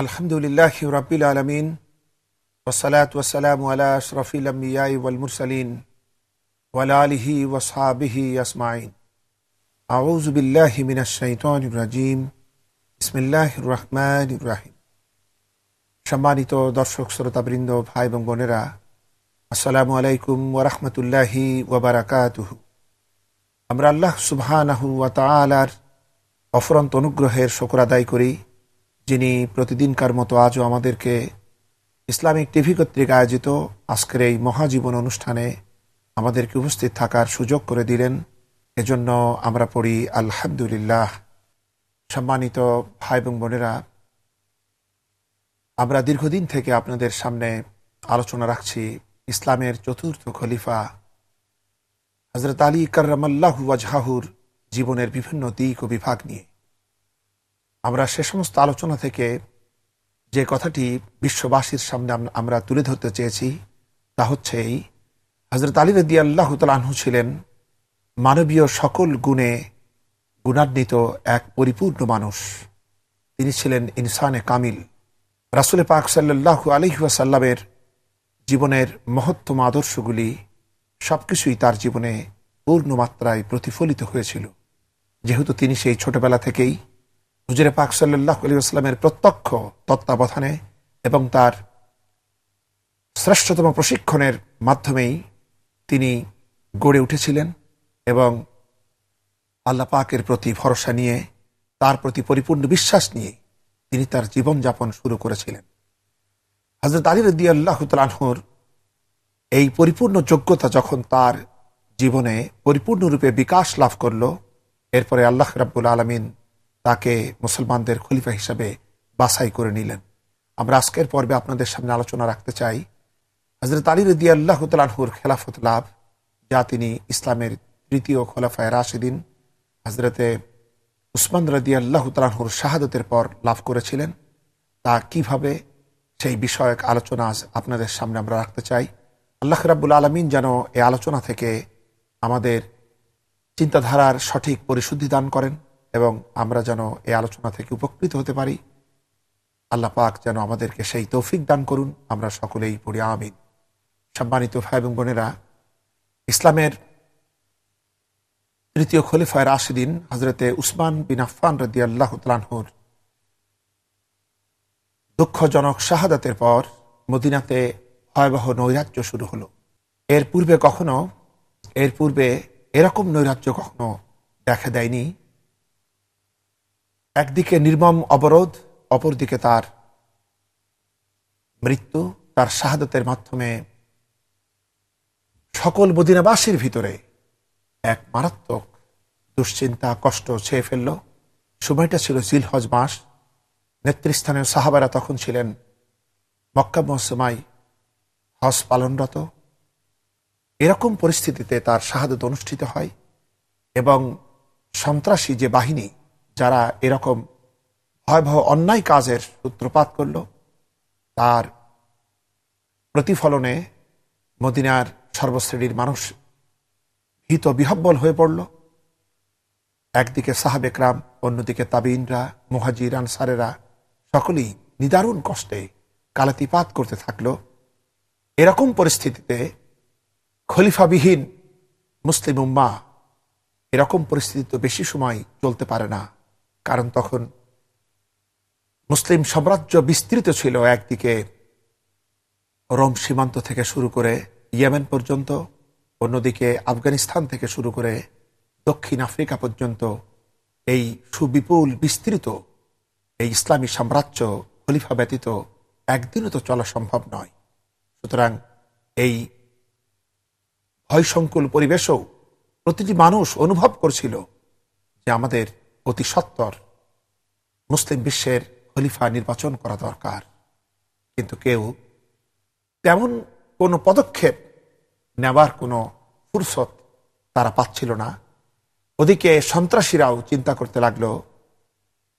আলহামদুলিল্লাহি রাব্বিল আলামিন ওয়াসসালাতু ওয়াসসালামু আলা আশরাফিল আমবিয়াই ওয়াল মুরসালিন ওয়া আলা আলিহি ওয়া সাহবিহি আজমাইন। আউযু বিল্লাহি মিনাশ শাইতানির রাজিম। বিসমিল্লাহির রহমানির রহিম। সম্মানিত দর্শক শ্রোতাবৃন্দ, ভাই এবং বোনেরা, আসসালামু আলাইকুম ওয়া রাহমাতুল্লাহি ওয়া বারাকাতুহু। আমরা আল্লাহ সুবহানাহু ওয়া তাআলার অফুরন্ত অনুগ্রহের শুকর আদায় করি, যিনি প্রতিদিনকার মতো আজও আমাদেরকে ইসলামিক টিভি কর্তৃক আয়োজিত আজকের এই মহাজীবন অনুষ্ঠানে আমাদেরকে উপস্থিত থাকার সুযোগ করে দিলেন। এজন্য আমরা পড়ি আলহামদুলিল্লাহ। সম্মানিত ভাই এবং বোনেরা, আমরা দীর্ঘদিন থেকে আপনাদের সামনে আলোচনা রাখছি ইসলামের চতুর্থ খলিফা হযরত আলী কাররামাল্লাহু ওয়াজহাহুর জীবনের বিভিন্ন দিক ও বিভাগ নিয়ে। আমরা সে সমস্ত আলোচনা থেকে যে কথাটি বিশ্ববাসীর সামনে আমরা তুলে ধরতে চেয়েছি তা হচ্ছে এই, হযরত আলী রাদিয়াল্লাহু তাআলা আনহু ছিলেন মানবীয় সকল গুণে গুণান্বিত এক পরিপূর্ণ মানুষ। তিনি ছিলেন ইনসানে কামিল। রাসূল পাক সাল্লাল্লাহু আলাইহি ওয়াসাল্লামের জীবনের মহত্তম আদর্শগুলি সবকিছুই তার জীবনে পূর্ণ মাত্রায় প্রতিফলিত হয়েছিল, যেহেতু তিনি সেই ছোটবেলা থেকেই হুজুরে পাক সাল্লাল্লাহু আলাইহি ওয়াসাল্লামের প্রত্যক্ষ তত্ত্বাবধানে এবং তার শ্রেষ্ঠতম প্রশিক্ষণের মাধ্যমেই তিনি গড়ে উঠেছিলেন এবং আল্লাহ পাকের প্রতি ভরসা নিয়ে, তার প্রতি পরিপূর্ণ বিশ্বাস নিয়ে তিনি তার জীবনযাপন শুরু করেছিলেন। হযরত আলী রাদিয়াল্লাহু তাআলা আনহুর এই পরিপূর্ণ যোগ্যতা যখন তার জীবনে পরিপূর্ণরূপে বিকাশ লাভ করল, এরপরে আল্লাহ রাব্বুল আলামিন তাকে মুসলমানদের খলিফা হিসাবে বাছাই করে নিলেন। আমরা আজকের পর্বে আপনাদের সামনে আলোচনা রাখতে চাই হযরত আলী রাদিয়াল্লাহু তাআলা আনহুর খেলাফত লাভ, যা তিনি ইসলামের তৃতীয় খলিফায়ে রাশিদিন হযরতে উসমান রাদিয়াল্লাহু তাআলা আনহুর শাহাদাতের পর লাভ করেছিলেন। তা কিভাবে, সেই বিষয়ক আলোচনা আজ আপনাদের সামনে আমরা রাখতে চাই। আল্লাহ রাব্বুল আলামিন যেন এই আলোচনা থেকে আমাদের চিন্তাধারার সঠিক পরিশুদ্ধি দান করেন এবং আমরা যেন এই আলোচনা থেকে উপকৃত হতে পারি। আল্লাহ পাক যেন আমাদেরকে সেই তৌফিক দান করুন। আমরা সকলেই পড়ি আমিন। সম্মানিত ভাই এবং বোনেরা, ইসলামের তৃতীয় খলিফায়ে রাশিদিন হযরতে উসমান বিন আফফান রাদিয়াল্লাহু তাআলা আনহুর দুঃখজনক শাহাদাতের পর মদিনাতে ভয়াবহ নৈরাজ্য শুরু হলো। এর পূর্বে এরকম নৈরাজ্য কখনো দেখা দেয়নি। একদিকে নির্মম অবরোধ, অপরদিকে তার মৃত্যু, তার শাহাদাতের মাধ্যমে সকল মদিনাবাসীর ভিতরে এক মারাত্মক দুশ্চিন্তা, কষ্ট ছেয়ে ফেলল। সময়টা ছিল জিলহজ মাস। নেতৃস্থানীয় সাহাবারা তখন ছিলেন মক্কা মুআজ্জামায় হজ পালনরত। এরকম পরিস্থিতিতে তার শাহাদাত অনুষ্ঠিত হয় এবং সন্ত্রাসী যে বাহিনী, যারা এরকম ভয়াবহ অন্যায় কাজের সূত্রপাত করল, তার প্রতিফলনে মদিনার সর্বশ্রেণীর মানুষ ভীত বিহব্বল হয়ে পড়ল। একদিকে সাহাবে কেরাম, অন্যদিকে তাবিঈনরা, মুহাজির আনসারেরা সকলেই নিদারুণ কষ্টে কালাতিপাত করতে থাকল। এরকম পরিস্থিতিতে খলিফাবিহীন মুসলিম উম্মাহ এরকম পরিস্থিতি বেশি সময় চলতে পারে না, কারণ তখন মুসলিম সাম্রাজ্য বিস্তৃত ছিল। একদিকে রোম সীমান্ত থেকে শুরু করে ইয়েমেন পর্যন্ত, অন্যদিকে আফগানিস্তান থেকে শুরু করে দক্ষিণ আফ্রিকা পর্যন্ত এই সুবিপুল বিস্তৃত এই ইসলামী সাম্রাজ্য খলিফা ব্যতীত একদিনও তো চলা সম্ভব নয়। সুতরাং এই ভয়সংকুল পরিবেশও প্রতিটি মানুষ অনুভব করছিল যে আমাদের অতি সত্বর মুসলিম বিশ্বের খলিফা নির্বাচন করা দরকার। কিন্তু কেউ তেমন কোনো পদক্ষেপ নেওয়ার কোনো ফুরসত তারা পাচ্ছিল না। ওদিকে সন্ত্রাসীরাও চিন্তা করতে লাগলো,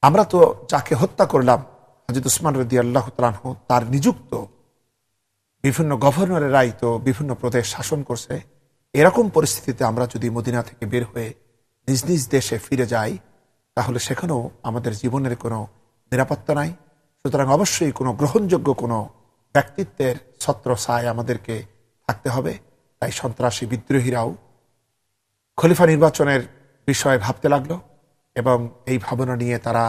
আমরা তো যাকে হত্যা করলাম হযরত উসমান রাদিয়াল্লাহু তাআলা আনহু, তার নিযুক্ত বিভিন্ন গভর্নরেরাই তো বিভিন্ন প্রদেশ শাসন করছে। এরকম পরিস্থিতিতে আমরা যদি মদিনা থেকে বের হয়ে নিজ নিজ দেশে ফিরে যাই, তাহলে সেখানেও আমাদের জীবনের কোনো নিরাপত্তা নাই। সুতরাং অবশ্যই কোনো গ্রহণযোগ্য কোনো ব্যক্তিত্বের ছত্রছায়ায় আমাদেরকে থাকতে হবে। তাই সন্ত্রাসী বিদ্রোহীরাও খলিফা নির্বাচনের বিষয়ে ভাবতে লাগলো এবং এই ভাবনা নিয়ে তারা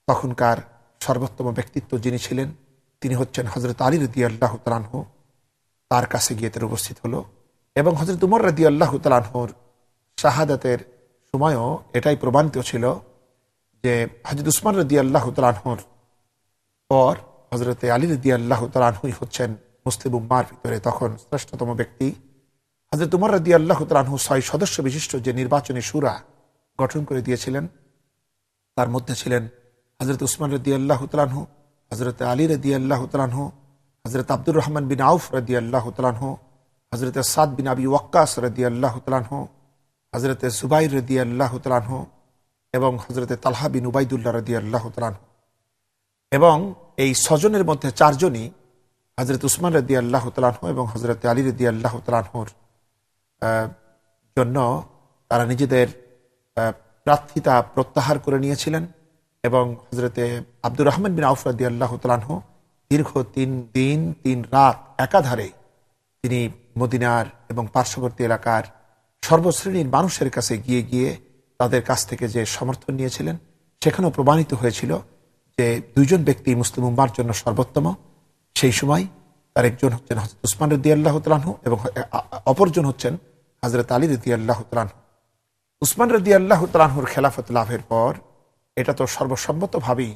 তখনকার সর্বোত্তম ব্যক্তিত্ব যিনি ছিলেন তিনি হচ্ছেন হযরত আলী রাদিয়াল্লাহু তাআলা আনহু, তার কাছে গিয়ে তারা উপস্থিত হলো। এবং হযরত উমর রাদিয়াল্লাহু তাআলা আনহুর শাহাদাতের সময়ও এটাই প্রমাণিত ছিল যে হযরত উসমান রাদিয়াল্লাহু তাআলা আনহুর পর হযরত আলী রাদিয়াল্লাহু তাআলা আনহুই হচ্ছেন মুসলিম উম্মাহর ভিতরে তখন শ্রেষ্ঠতম ব্যক্তি। হযরত উমর রাদিয়াল্লাহু তাআলা আনহু 6 সদস্য বিশিষ্ট যে নির্বাচনী শুরা গঠন করে দিয়েছিলেন তার মধ্যে ছিলেন হযরত উসমান রাদিয়াল্লাহু তাআলা আনহু, হযরত আলী রাদিয়াল্লাহু তাআলা আনহু, হযরত আব্দুর রহমান বিন আউফ রাদিয়াল্লাহু তাআলা আনহু, হযরত সাদ বিন আবি ওয়াক্কাস রাদিয়াল্লাহু তাআলা আনহু, হযরত জুবাইর রাদিয়াল্লাহু তাআলা আনহু এবং হযরত তালহা বিন উবাইদুল্লাহ রাদিয়াল্লাহু তাআলা আনহু। এবং এই 6 জনের মধ্যে 4 জনই হযরত উসমান রাদিয়াল্লাহু তাআলা আনহু এবং হযরত আলী রাদিয়াল্লাহু তাআলা আনহুর জন্য তারা নিজেদের প্রার্থিতা প্রত্যাহার করে নিয়েছিলেন। এবং হযরত আব্দুর রহমান বিন আউফ রাদিয়াল্লাহু তাআলা আনহু দীর্ঘ 3 দিন 3 রাত একাধারে তিনি মদিনার এবং পার্শ্ববর্তী এলাকার সর্বশ্রেণীর মানুষের কাছে গিয়ে গিয়ে তাদের কাছ থেকে যে সমর্থন নিয়েছিলেন সেখানেও প্রমাণিত হয়েছিল যে 2 জন ব্যক্তি মুসলিম উম্মাহর জন্য সর্বোত্তম। সেই সময় তার একজন হচ্ছেন হযরত উসমান রাদিয়াল্লাহু তাআলা আনহু এবং অপরজন হচ্ছেন হযরত আলী রাদিয়াল্লাহু তাআলা আনহু। উসমান রাদিয়াল্লাহু তাআলা আনহুর খেলাফত লাভের পর এটা তো সর্বসম্মতভাবেই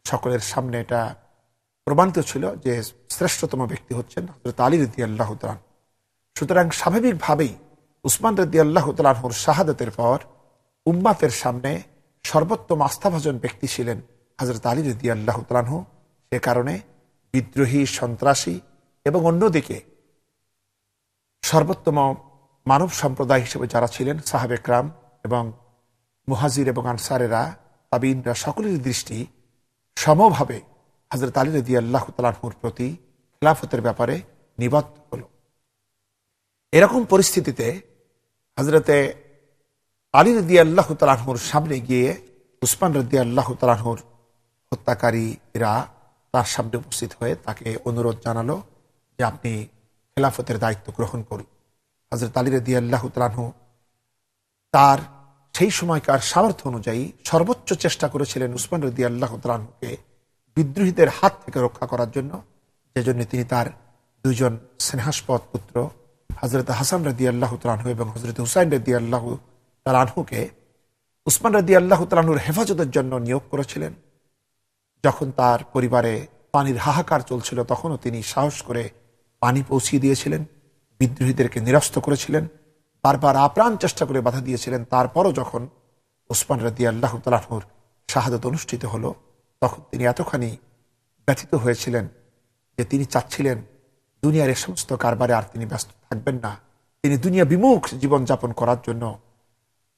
সকলের সামনে এটা প্রমাণিত ছিল যে শ্রেষ্ঠতম ব্যক্তি হচ্ছেন হযরত আলী রাদিয়াল্লাহু তাআলা। সুতরাং স্বাভাবিকভাবেই উসমান রাদিয়াল্লাহু তাআলা আনহুর শাহাদাতের পর উম্মাতের সামনে সর্বোত্তম আস্থাভাজন ব্যক্তি ছিলেন হযরত আলী রাদিয়াল্লাহু তাআলা আনহু। সে কারণে বিদ্রোহী, সন্ত্রাসী এবং অন্যদিকে সর্বোত্তম মানব সম্প্রদায় হিসেবে যারা ছিলেন সাহাবে একরাম এবং মুহাজির এবং আনসারেরা, তাবিঈনরা সকলের দৃষ্টি সমভাবে হযরত আলী রাদিয়াল্লাহু তাআলা আনহুর প্রতি খেলাফতের ব্যাপারে নিবদ্ধ হল। এরকম পরিস্থিতিতে হযরতে আলী রাদিয়াল্লাহু তাআলা আনহুর সামনে গিয়ে উসমান রাদিয়াল্লাহু তাআলা আনহুর হত্যাকারীরা তার সামনে উপস্থিত হয়ে তাকে অনুরোধ জানালো যে আপনি খেলাফতের দায়িত্ব গ্রহণ করুন। হযরত আলী রাদিয়াল্লাহু তাআলা আনহু তার সেই সময়কার সামর্থ্য অনুযায়ী সর্বোচ্চ চেষ্টা করেছিলেন উসমান রাদিয়াল্লাহু তাআলা আনহুকে বিদ্রোহীদের হাত থেকে রক্ষা করার জন্য, যেজন্য তিনি তার 2 জন স্নেহাস্পদ পুত্র হযরত হাসান রাদিয়াল্লাহু তাআলা আনহু এবং হযরত হুসাইন রাদিয়াল্লাহু তাআলা আনহুকে উসমান রাদিয়াল্লাহু তাআলা আনহুর হেফাজতের জন্য নিয়োগ করেছিলেন। যখন তার পরিবারে পানির হাহাকার চলছিল তখনও তিনি সাহস করে পানি পৌঁছিয়ে দিয়েছিলেন, বিদ্রোহীদেরকে নিরস্ত করেছিলেন, বারবার আপ্রাণ চেষ্টা করে বাধা দিয়েছিলেন। তারপরও যখন উসমান রাদিয়াল্লাহু তাআলা আনহুর শাহাদাত অনুষ্ঠিত হলো তখন তিনি এতখানি ব্যথিত হয়েছিলেন যে তিনি চাচ্ছিলেন দুনিয়ার এ সমস্ত কারবারে আর তিনি ব্যস্ত থাকবেন না। তিনি দুনিয়া বিমুখ জীবনযাপন করার জন্য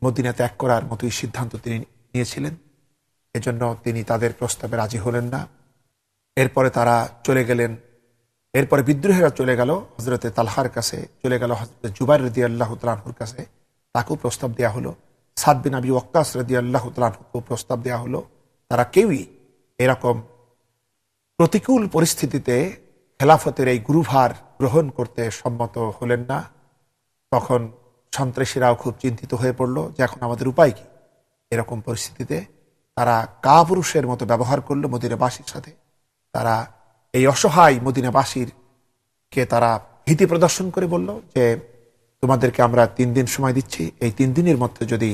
মদিনা ত্যাগ করার মতোই সিদ্ধান্ত তিনি নিয়েছিলেন। এজন্য তিনি তাদের প্রস্তাবে রাজি হলেন না। এরপরে তারা চলে গেলেন। এরপরে বিদ্রোহীরা চলে গেল হযরতে তালহার কাছে, চলে গেল হযরত জুবাইর রাদিয়াল্লাহু তাআলা আনহুর কাছে, তাকেও প্রস্তাব দেওয়া হলো। সাদ বিন আবি ওয়াক্কাস রাদিয়াল্লাহু তাআলা আনহুকেও প্রস্তাব দেওয়া হলো। তারা কেউই এরকম প্রতিকূল পরিস্থিতিতে খেলাফতের এই গুরুভার গ্রহণ করতে সম্মত হলেন না। তখন সন্ত্রাসীরাও খুব চিন্তিত হয়ে পড়ল যে এখন আমাদের উপায় কি। এরকম পরিস্থিতিতে তারা কাপুরুষের মতো ব্যবহার করলো মদিনাবাসীর সাথে। তারা এই অসহায় মদিনাবাসীরকে তারা ভীতি প্রদর্শন করে বলল যে তোমাদেরকে আমরা 3 দিন সময় দিচ্ছি, এই 3 দিনের মধ্যে যদি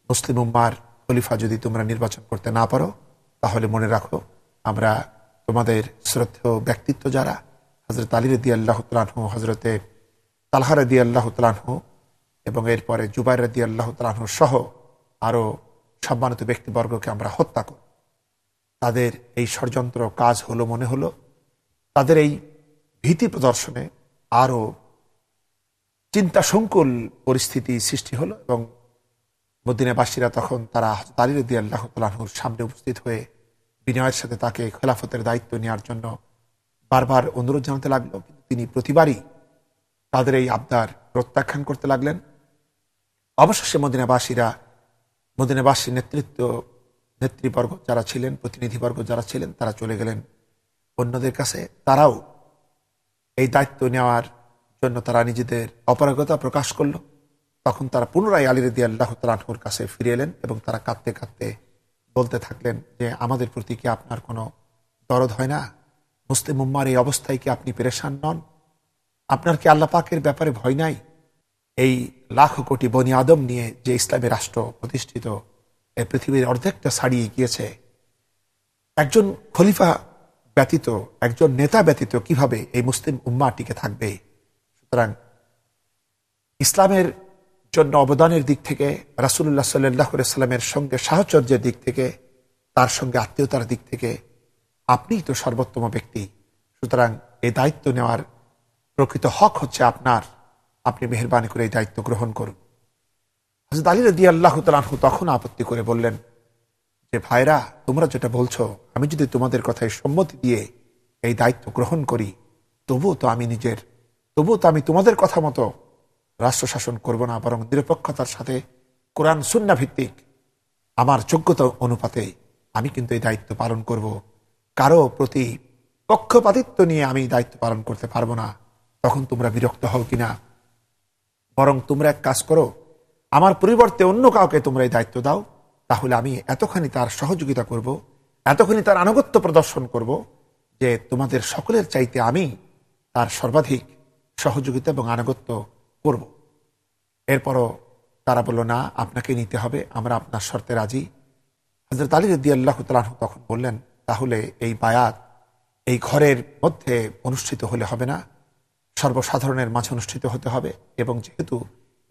মুসলিম উম্মার খলিফা যদি তোমরা নির্বাচন করতে না পারো তাহলে মনে রাখো আমরা তোমাদের শ্রদ্ধেয় ব্যক্তিত্ব যারা হযরত আলী রাদিয়াল্লাহু তাআলা আনহু, হযরতে তালহা রাদিয়াল্লাহু তাআলা আনহু এবং এরপরে জুবাইর রাদিয়াল্লাহু তাআলা আনহু সহ আরো সম্মানিত ব্যক্তিবর্গকে আমরা হত্যা করব। তাদের এই ষড়যন্ত্র কাজ হলো মনে হলো। তাদের এই ভীতি প্রদর্শনে আরো চিন্তাসংকুল পরিস্থিতি সৃষ্টি হলো এবং মদিনাবাসীরা তখন তারা হযরত আলী রাদিয়াল্লাহু তাআলা আনহুর সামনে উপস্থিত হয়ে বিনয়ের সাথে তাকে খেলাফতের দায়িত্ব নেওয়ার জন্য বারবার অনুরোধ জানাতে লাগলো। কিন্তু তিনি প্রতিবারই তাদের এই আবদার প্রত্যাখ্যান করতে লাগলেন। অবশেষে মদিনাবাসীর নেতৃবর্গ যারা ছিলেন, প্রতিনিধিবর্গ যারা ছিলেন, তারা চলে গেলেন অন্যদের কাছে, তারাও এই দায়িত্ব নেওয়ার জন্য তারা নিজেদের অপারগতা প্রকাশ করল। তখন তারা পুনরায় আলী রাদিয়াল্লাহু তাআলা আনহুর কাছে ফিরে এলেন এবং তারা কাঁদতে কাঁদতে বলতে থাকলেন যে আমাদের প্রতি কি আপনার কোনো দরদ হয় না? মুসলিম উম্মার এই অবস্থায় কি আপনি পেরেশান নন? আপনার কি আল্লাহ পাকের ব্যাপারে ভয় নাই? এই লাখ কোটি বনি আদম নিয়ে যে ইসলামী রাষ্ট্র প্রতিষ্ঠিত, এই পৃথিবীর অর্ধেকটা ছাড়িয়ে গিয়েছে, একজন খলিফা ব্যতীত, একজন নেতা ব্যতীত কিভাবে এই মুসলিম উম্মাহ টিকে থাকবে? সুতরাং ইসলামের জন্য অবদানের দিক থেকে, রাসূলুল্লাহ সাল্লাল্লাহু আলাইহি সাল্লামের সঙ্গে সাহচর্যের দিক থেকে, তার সঙ্গে আত্মীয়তার দিক থেকে আপনিই তো সর্বোত্তম ব্যক্তি। সুতরাং এই দায়িত্ব নেওয়ার প্রকৃত হক হচ্ছে আপনার। আপনি মেহেরবানি করে এই দায়িত্ব গ্রহণ করুন। হযরত আলী রাদিয়াল্লাহু তাআলা আনহু তখন আপত্তি করে বললেন যে ভাইরা, তোমরা যেটা বলছো, আমি যদি তোমাদের কথায় সম্মতি দিয়ে এই দায়িত্ব গ্রহণ করি, তবুও তো আমি তোমাদের কথা মতো রাষ্ট্র শাসন করব না, বরং নিরপেক্ষতার সাথে কোরআন সুন্নাহ ভিত্তিক আমার যোগ্যতা অনুপাতে আমি কিন্তু এই দায়িত্ব পালন করব। কারো প্রতি পক্ষপাতিত্ব নিয়ে আমি দায়িত্ব পালন করতে পারবো না। তখন তোমরা বিরক্ত হও কিনা? বরং তোমরা এক কাজ করো, আমার পরিবর্তে অন্য কাউকে তোমরা এই দায়িত্ব দাও, তাহলে আমি এতখানি তার সহযোগিতা করব, এতখানি তার আনুগত্য প্রদর্শন করব যে তোমাদের সকলের চাইতে আমি তার সর্বাধিক সহযোগিতা এবং আনুগত্য করব। এরপরও তারা বলল, না, আপনাকে নিতে হবে, আমরা আপনার শর্তে রাজি। হযরত আলী রাদিয়াল্লাহু তাআলা আনহু তখন বললেন, তাহলে এই বায়াত এই ঘরের মধ্যে অনুষ্ঠিত হলে হবে না, সর্বসাধারণের মাঝে অনুষ্ঠিত হতে হবে। এবং যেহেতু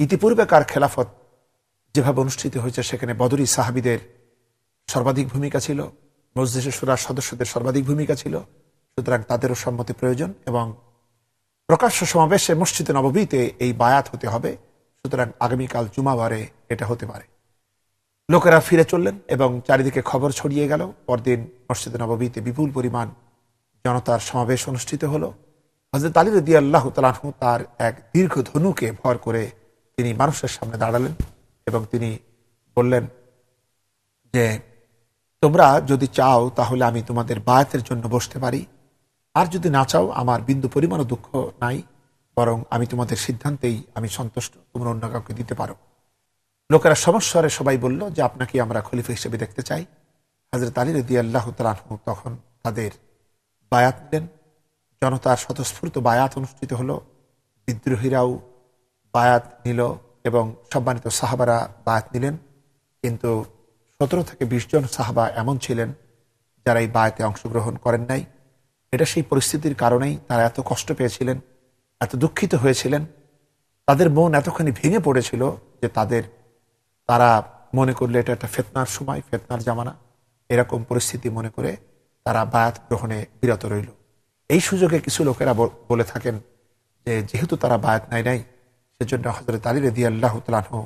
ইতিপূর্বেকার খেলাফত যেভাবে অনুষ্ঠিত হয়েছে সেখানে বদরি সাহাবীদের সর্বাধিক ভূমিকা ছিল, মজলিসে শুরার সদস্যদের সর্বাধিক ভূমিকা ছিল, সুতরাং তাদেরও সম্মতি প্রয়োজন এবং প্রকাশ্য সমাবেশে মসজিদে নববীতে এই বায়াত হতে হবে। সুতরাং আগামীকাল জুমাবারে এটা হতে পারে। লোকেরা ফিরে চললেন এবং চারিদিকে খবর ছড়িয়ে গেল। পরদিন মসজিদে নববীতে বিপুল পরিমাণ জনতার সমাবেশ অনুষ্ঠিত হলো। হযরত আলী রাদিয়াল্লাহু তাআলা আনহু তার এক দীর্ঘ ধনুকে ভর করে তিনি মানুষের সামনে দাঁড়ালেন এবং তিনি বললেন যে তোমরা যদি চাও তাহলে আমি তোমাদের বায়াতের জন্য বসতে পারি, আর যদি না চাও আমার বিন্দু পরিমাণও দুঃখ নাই, বরং আমি তোমাদের সিদ্ধান্তেই আমি সন্তুষ্ট, তোমরা অন্য কাউকে দিতে পারো। লোকেরা সমস্বরে সবাই বলল যে আপনাকে আমরা খলিফা হিসেবে দেখতে চাই। হযরত আলী রাদিয়াল্লাহু তাআলা আনহু তখন তাদের বায়াত নিলেন। জনতার স্বতঃস্ফূর্ত বায়াত অনুষ্ঠিত হলো, বিদ্রোহীরাও বায়াত নিল এবং সম্মানিত সাহাবারা বায়াত নিলেন। কিন্তু 17 থেকে 20 জন সাহাবা এমন ছিলেন যারা এই বায়াতে অংশগ্রহণ করেন নাই। এটা সেই পরিস্থিতির কারণেই তারা এত কষ্ট পেয়েছিলেন, এত দুঃখিত হয়েছিলেন, তাদের মন এতখানি ভেঙে পড়েছিল যে তারা মনে করলে এটা একটা ফিতনার সময়, ফিতনার জামানা, এরকম পরিস্থিতি মনে করে তারা বায়াত গ্রহণে বিরত রইল। এই সুযোগে কিছু লোকেরা বলে থাকেন যে যেহেতু তারা বায়াত নাই সেজন্য হযরত আলী রাদিয়াল্লাহু তাআলা আনহু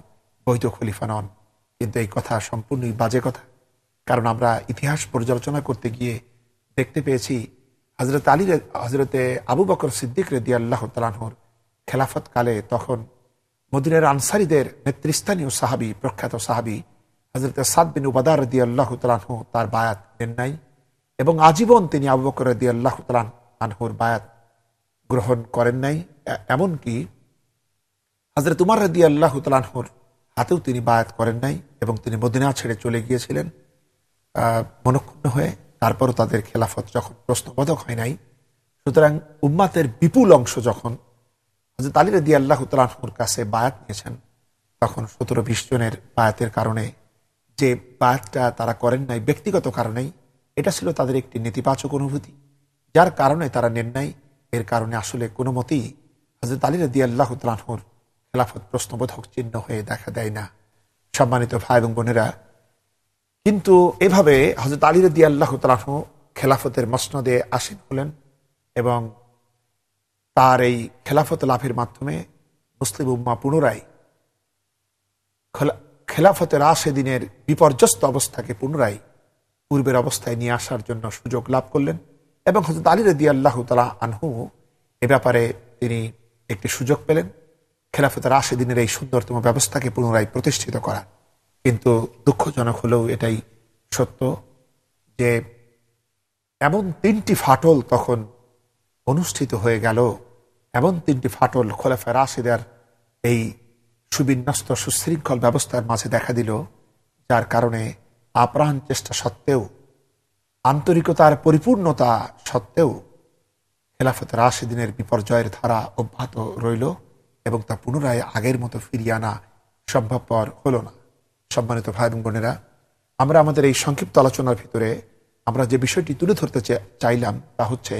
বৈধ খলিফা নন। কিন্তু এই কথা সম্পূর্ণই বাজে কথা। কারণ আমরা ইতিহাস পর্যালোচনা করতে গিয়ে দেখতে পেয়েছি হযরতে আবু বকর সিদ্দিক রাদিয়াল্লাহু তাআলা আনহুর খেলাফত কালে তখন মদিনার আনসারীদের নেতৃস্থানীয় সাহাবী, প্রখ্যাত সাহাবী হযরত সাদ বিন উবাদা রাদিয়াল্লাহু তাআলা আনহু তার বায়াত নেন নাই এবং আজীবন তিনি আবু বকর রাদিয়াল্লাহু তাআলা আনহুর বায়াত গ্রহণ করেন নাই। এমনকি হযরত উমর রাদিয়াল্লাহু তাআলা আনহুর হাতেও তিনি বায়াত করেন নাই এবং তিনি মদিনা ছেড়ে চলে গিয়েছিলেন মনক্ষুণ্ণ হয়ে। তারপরও তাদের খেলাফত যখন প্রশ্নবোধক হয় নাই, সুতরাং উম্মাতের বিপুল অংশ যখন হযরত আলী রাদিয়াল্লাহু তাআলা আনহুর কাছে বায়াত নিয়েছেন, তখন 17-20 জনের বায়াতের কারণে যে বায়াতটা তারা করেন নাই ব্যক্তিগত কারণেই, এটা ছিল তাদের একটি নেতিবাচক অনুভূতি, যার কারণে তারা নেন নাই। এর কারণে আসলে কোনো মতেই হযরত আলী রাদিয়াল্লাহু তাআলা আনহুর খেলাফত প্রশ্নবোধক চিহ্ন হয়ে দেখা দেয় না। সম্মানিত ভাই এবং বোনেরা, কিন্তু এভাবে হযরত আলী রাদিয়াল্লাহু তাআলা আনহু খেলাফতের মসনদে আসীন হলেন এবং তার এই খেলাফত লাভের মাধ্যমে মুসলিম উম্মাহ পুনরায় খেলাফতে রাশেদিনের বিপর্যস্ত অবস্থাকে পুনরায় পূর্বের অবস্থায় নিয়ে আসার জন্য সুযোগ লাভ করলেন। এবং হযরত আলী রাদিয়াল্লাহু তাআলা আনহু এ ব্যাপারে তিনি একটি সুযোগ পেলেন খেলাফতে রাশেদিনের এই সুন্দরতম ব্যবস্থাকে পুনরায় প্রতিষ্ঠিত করা। কিন্তু দুঃখজনক হলেও এটাই সত্য যে এমন 3টি ফাটল তখন অনুষ্ঠিত হয়ে গেল, এমন 3টি ফাটল খোলাফায়ে রাশিদার এই সুবিন্যস্ত সুশৃঙ্খল ব্যবস্থার মাঝে দেখা দিল, যার কারণে আপ্রাণ চেষ্টা সত্ত্বেও, আন্তরিকতার পরিপূর্ণতা সত্ত্বেও খেলাফতে রাশিদিনের বিপর্যয়ের ধারা অব্যাহত রইল এবং তা পুনরায় আগের মতো ফিরিয়ে আনা সম্ভবপর হল না। সম্মানিত ভাই এবং বোনেরা, আমরা আমাদের এই সংক্ষিপ্ত আলোচনার ভিতরে আমরা যে বিষয়টি তুলে ধরতে চাইলাম তা হচ্ছে,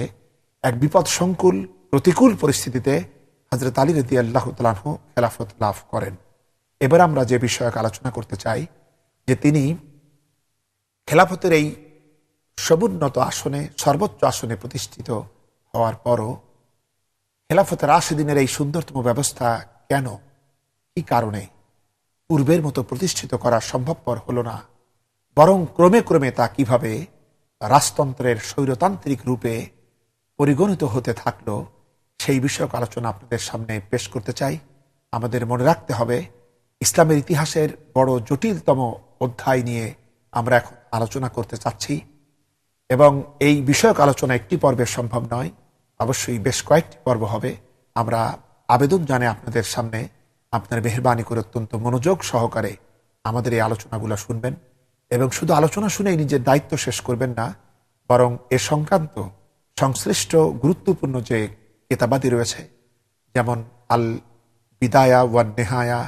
এক বিপদ সংকুল প্রতিকূল পরিস্থিতিতে হযরত আলী রাদিয়াল্লাহু তাআলা আনহু খেলাফত লাভ করেন। এবার আমরা যে বিষয়ক আলোচনা করতে চাই যে তিনি খেলাফতের এই সমুন্নত আসনে, সর্বোচ্চ আসনে প্রতিষ্ঠিত হওয়ার পরও খেলাফতে রাশিদিনের এই সুন্দরতম ব্যবস্থা কেন, কি কারণে পূর্বের মতো প্রতিষ্ঠিত করা সম্ভবপর হলো না, বরং ক্রমে ক্রমে তা কিভাবে রাজতন্ত্রের স্বৈরতান্ত্রিক রূপে পরিগণিত হতে থাকলো, সেই বিষয়ক আলোচনা আপনাদের সামনে পেশ করতে চাই। আমাদের মনে রাখতে হবে, ইসলামের ইতিহাসের বড় জটিলতম অধ্যায় নিয়ে আমরা এখন আলোচনা করতে চাচ্ছি এবং এই বিষয়ক আলোচনা একটি পর্বে সম্ভব নয়, অবশ্যই বেশ কয়েকটি পর্ব হবে। আমরা আবেদন জানে আপনাদের সামনে আপনার মেহেরবানি করে অত্যন্ত মনোযোগ সহকারে আমাদের এই আলোচনাগুলো শুনবেন এবং শুধু আলোচনা শুনেই নিজের দায়িত্ব শেষ করবেন না, বরং এ সংক্রান্ত সংশ্লিষ্ট গুরুত্বপূর্ণ যে কিতাবাদি রয়েছে, যেমন আল বিদায়া ওয়ান নেহায়া,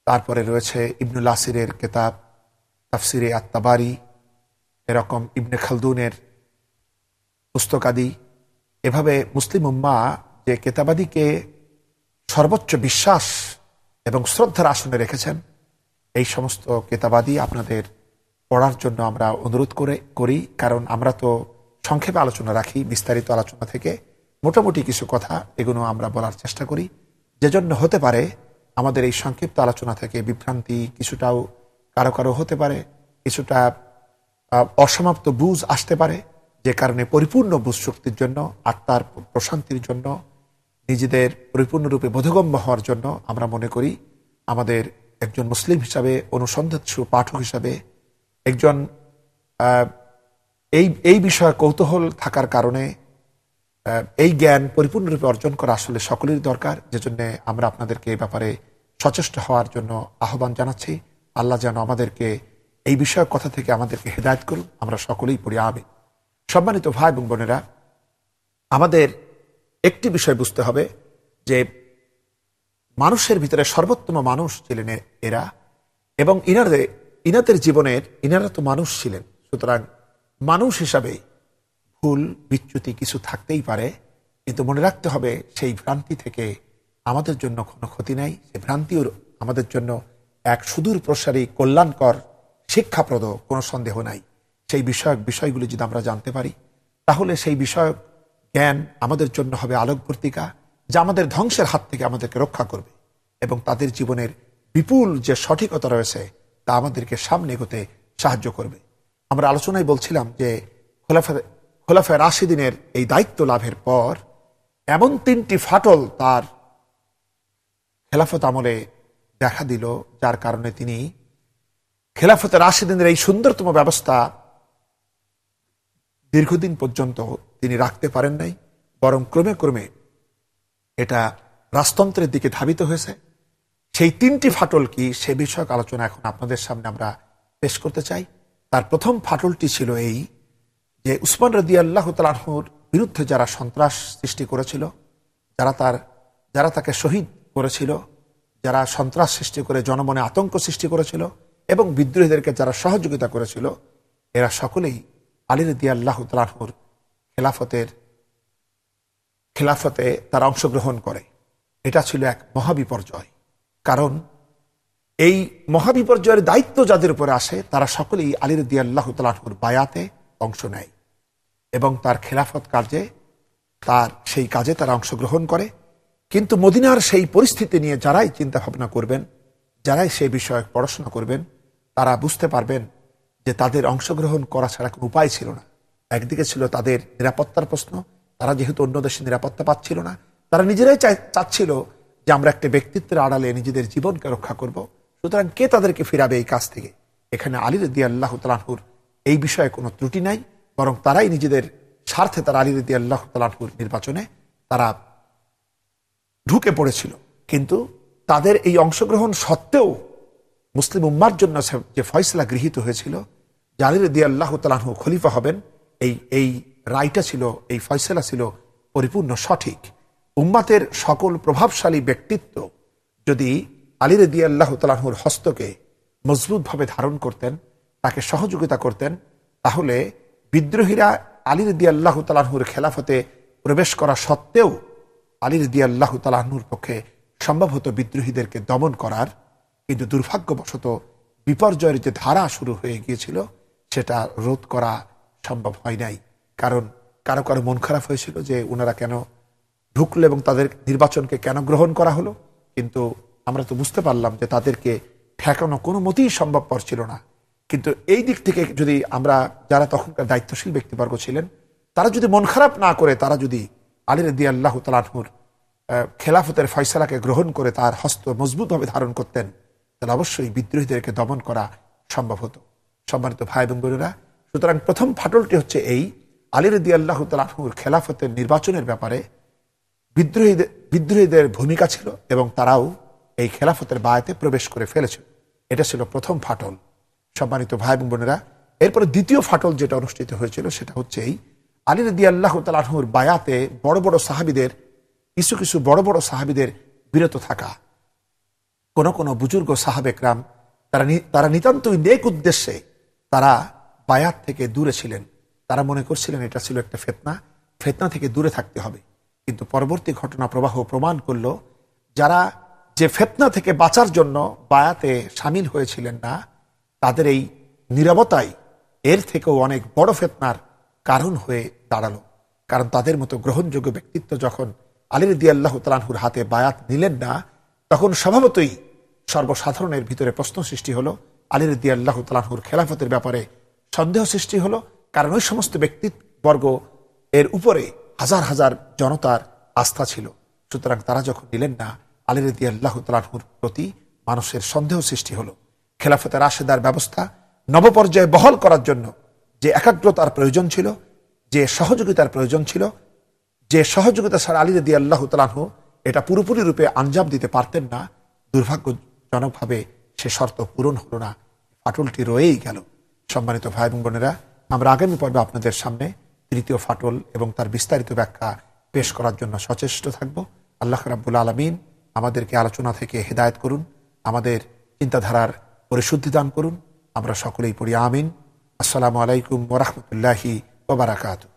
তারপরে রয়েছে ইবনুল আসিরের কিতাব তাফসিরে আত-তাবারি, এরকম ইবনে খালদুনের পুস্তকাদি, এভাবে মুসলিম উম্মাহ যে কিতাবাদিকে সর্বোচ্চ বিশ্বাস এবং শ্রদ্ধার আসনে রেখেছেন, এই সমস্ত কিতাবাদি আপনাদের পড়ার জন্য আমরা অনুরোধ করি। কারণ আমরা তো সংক্ষেপে আলোচনা রাখি, বিস্তারিত আলোচনা থেকে মোটামুটি কিছু কথা এগুলো আমরা বলার চেষ্টা করি, যেজন্য হতে পারে আমাদের এই সংক্ষিপ্ত আলোচনা থেকে বিভ্রান্তি কিছুটাও কারো কারো হতে পারে, কিছুটা অসমাপ্ত বুঝ আসতে পারে, যে কারণে পরিপূর্ণ বুঝ শক্তির জন্য, আত্মার প্রশান্তির জন্য, নিজেদের পরিপূর্ণরূপে বোধগম্য হওয়ার জন্য আমরা মনে করি আমাদের একজন মুসলিম হিসাবে, অনুসন্ধানশীল পাঠক হিসাবে, একজন এই বিষয়ে কৌতূহল থাকার কারণে এই জ্ঞান পরিপূর্ণরূপে অর্জন করা আসলে সকলেরই দরকার। যেজন্য আমরা আপনাদেরকে এই ব্যাপারে সচেষ্ট হওয়ার জন্য আহ্বান জানাচ্ছি। আল্লাহ যেন আমাদেরকে এই বিষয়ক কথা থেকে আমাদেরকে হেদায়েত করুন, আমরা সকলেই পড়ি আমিন। সম্মানিত ভাই এবং বোনেরা, আমাদের একটি বিষয় বুঝতে হবে যে মানুষের ভিতরে সর্বোত্তম মানুষ ছিলেন এরা, এবং ইনাদের জীবনের, ইনারা তো মানুষ ছিলেন, সুতরাং মানুষ হিসাবে ভুল বিচ্যুতি কিছু থাকতেই পারে, কিন্তু মনে রাখতে হবে সেই ভ্রান্তি থেকে আমাদের জন্য কোনো ক্ষতি নাই। সেই ভ্রান্তিও আমাদের জন্য এক সুদূর প্রসারী কল্যাণকর শিক্ষাপ্রদ, কোনো সন্দেহ নাই। সেই বিষয়গুলি যদি আমরা জানতে পারি, তাহলে সেই বিষয়ক জ্ঞান আমাদের জন্য হবে আলোকবর্তিকা, যা আমাদের ধ্বংসের হাত থেকে আমাদেরকে রক্ষা করবে এবং তাদের জীবনের বিপুল যে সঠিকতা রয়েছে তা আমাদেরকে সামনে এগোতে সাহায্য করবে। আমরা আলোচনায় বলছিলাম যে খোলাফায়ে রাশিদিনের এই দায়িত্ব লাভের পর এমন 3টি ফাটল তার খেলাফত আমলে দেখা দিল, যার কারণে তিনি খেলাফতে রাশিদিনের এই সুন্দরতম ব্যবস্থা দীর্ঘদিন পর্যন্ত তিনি রাখতে পারেন নাই, বরং ক্রমে ক্রমে এটা রাজতন্ত্রের দিকে ধাবিত হয়েছে। সেই 3টি ফাটল কি, সে বিষয়ক আলোচনা এখন আপনাদের সামনে আমরা পেশ করতে চাই। তার প্রথম ফাটলটি ছিল এই যে উসমান রাদিয়াল্লাহু তাআলা আনহুর বিরুদ্ধে যারা সন্ত্রাস সৃষ্টি করেছিল, যারা তাকে শহীদ করেছিল, যারা সন্ত্রাস সৃষ্টি করে জনমনে আতঙ্ক সৃষ্টি করেছিল এবং বিদ্রোহীদেরকে যারা সহযোগিতা করেছিল, এরা সকলেই আলী রাদিয়াল্লাহু তাআলা আনহুর খেলাফতে তারা অংশগ্রহণ করে। এটা ছিল এক মহাবিপর্যয়, কারণ এই মহাবিপর্যয়ের দায়িত্ব যাদের উপরে আসে তারা সকলেই আলী রাদিয়াল্লাহু তাআলা আনহুর বায়াতে অংশ নেয় এবং তার খেলাফত কার্যে, তার সেই কাজে তারা অংশগ্রহণ করে। কিন্তু মদিনার সেই পরিস্থিতি নিয়ে যারাই চিন্তা ভাবনা করবেন, যারাই সেই বিষয়ে পড়াশোনা করবেন, তারা বুঝতে পারবেন যে তাদের অংশগ্রহণ করা ছাড়া কোনো উপায় ছিল না। একদিকে ছিল তাদের নিরাপত্তার প্রশ্ন, তারা যেহেতু অন্য দেশে নিরাপত্তা পাচ্ছিল না, তারা নিজেরাই চাচ্ছিল যে আমরা একটা ব্যক্তিত্বের আড়ালে নিজেদের জীবনকে রক্ষা করব। সুতরাং কে তাদেরকে ফিরাবে এই কাজ থেকে? এখানে আলী রাদিয়াল্লাহু তাআলা আনহুর এই বিষয়ে কোনো ত্রুটি নাই, বরং তারাই নিজেদের স্বার্থে তারা আলী রাদিয়াল্লাহু তাআলা আনহুর নির্বাচনে তারা ঢুকে পড়েছিল। কিন্তু তাদের এই অংশগ্রহণ সত্ত্বেও মুসলিম উম্মার জন্য যে ফয়সালা গৃহীত হয়েছিল যে আলী রাদিয়াল্লাহু তাআলা আনহু খলিফা হবেন, এই রায়টা ছিল, এই ফয়সালা ছিল পরিপূর্ণ সঠিক। উম্মাতের সকল প্রভাবশালী ব্যক্তিত্ব যদি আলী রাদিয়াল্লাহু তাআলা আনহুর হস্তকে মজবুতভাবে ধারণ করতেন, তাকে সহযোগিতা করতেন, তাহলে বিদ্রোহীরা আলী রাদিয়াল্লাহু তাআলা আনহুর খেলাফতে প্রবেশ করা সত্ত্বেও আলী রাদিয়াল্লাহু তাআলা আনহুর পক্ষে সম্ভব হতো বিদ্রোহীদেরকে দমন করার। কিন্তু দুর্ভাগ্যবশত বিপর্যয়ের যে ধারা শুরু হয়ে গিয়েছিল সেটা রোধ করা সম্ভব হয় নাই। কারণ কারো কারো মন খারাপ হয়েছিল যে ওনারা কেন ঢুকলো এবং তাদের নির্বাচনকে কেন গ্রহণ করা হলো। কিন্তু আমরা তো বুঝতে পারলাম যে তাদেরকে ঠেকানো কোনো মতেই সম্ভবপর ছিল না। কিন্তু এই দিক থেকে যদি আমরা, যারা তখনকার দায়িত্বশীল ব্যক্তিবর্গ ছিলেন, তারা যদি মন খারাপ না করে তারা যদি আলী রাদিয়াল্লাহু তাআলা আনহুর খেলাফতের ফয়সালাকে গ্রহণ করে তার হস্ত মজবুতভাবে ধারণ করতেন, তাহলে অবশ্যই বিদ্রোহীদেরকে দমন করা সম্ভব হতো। সম্মানিত ভাই এবং বোনেরা, সুতরাং প্রথম ফাটলটি হচ্ছে এই, আলী রাদিয়াল্লাহু তাআলা আনহুর খেলাফতের নির্বাচনের ব্যাপারে বিদ্রোহীদের ভূমিকা ছিল এবং তারাও এই খেলাফতের বায়াতে প্রবেশ করে ফেলেছিল। এটা ছিল প্রথম ফাটল। সম্মানিত ভাই এবং বোনেরা, এরপরে দ্বিতীয় ফাটল যেটা অনুষ্ঠিত হয়েছিল সেটা হচ্ছে এই, আলী রাদিয়াল্লাহু তাআলা আনহুর বায়াতে কিছু বড় সাহাবীদের বিরত থাকা। কোন বুজুর্গ সাহাবে একরাম তারা নিতান্তই নেক উদ্দেশ্যে তারা বায়াত থেকে দূরে ছিলেন। তারা মনে করছিলেন এটা ছিল একটা ফিতনা থেকে দূরে থাকতে হবে। কিন্তু পরবর্তী ঘটনা প্রবাহ প্রমাণ করল, যারা যে ফিতনা থেকে বাঁচার জন্য বায়াতে শামিল হয়েছিলেন না, তাদের এই নীরবতাই এর থেকেও অনেক বড় ফিতনার কারণ হয়ে দাঁড়ালো। কারণ তাদের মতো গ্রহণযোগ্য ব্যক্তিত্ব যখন আলী রাদিয়াল্লাহু তাআলা আনহুর হাতে বায়াত নিলেন না, তখন স্বভাবতই সর্বসাধারণের ভিতরে প্রশ্ন সৃষ্টি হলো, আলী রাদিয়াল্লাহু তাআলা আনহুর খেলাফতের ব্যাপারে সন্দেহ সৃষ্টি হলো। কারণ ওই সমস্ত ব্যক্তিবর্গ এর উপরে হাজার হাজার জনতার আস্থা ছিল। সুতরাং তারা যখন নিলেন না, আলী রাদিয়াল্লাহু তাআলা আনহুর প্রতি মানুষের সন্দেহ সৃষ্টি হলো। খেলাফতের রাশেদার ব্যবস্থা নবপর্যায়ে বহাল করার জন্য যে একাগ্রতার প্রয়োজন ছিল, যে সহযোগিতার প্রয়োজন ছিল, যে সহযোগিতা ছাড়া আলী রাদিয়াল্লাহু তাআলা আনহু এটা পুরোপুরি রূপে আঞ্জাম দিতে পারতেন না, দুর্ভাগ্যজনকভাবে সে শর্ত পূরণ হলো না, ফাটলটি রয়েই গেল। সম্মানিত ভাই এবং বোনেরা, আমরা আগামী পর্বে আপনাদের সামনে তৃতীয় ফাটল এবং তার বিস্তারিত ব্যাখ্যা পেশ করার জন্য সচেষ্ট থাকব। আল্লাহ রাব্বুল আলামিন আমাদেরকে আলোচনা থেকে হেদায়েত করুন, আমাদের চিন্তাধারার পরিশুদ্ধি দান করুন। আমরা সকলেই পড়ি আমিন। আসসালামু আলাইকুম ওয়া রাহমাতুল্লাহি ওয়া বারাকাতুহু।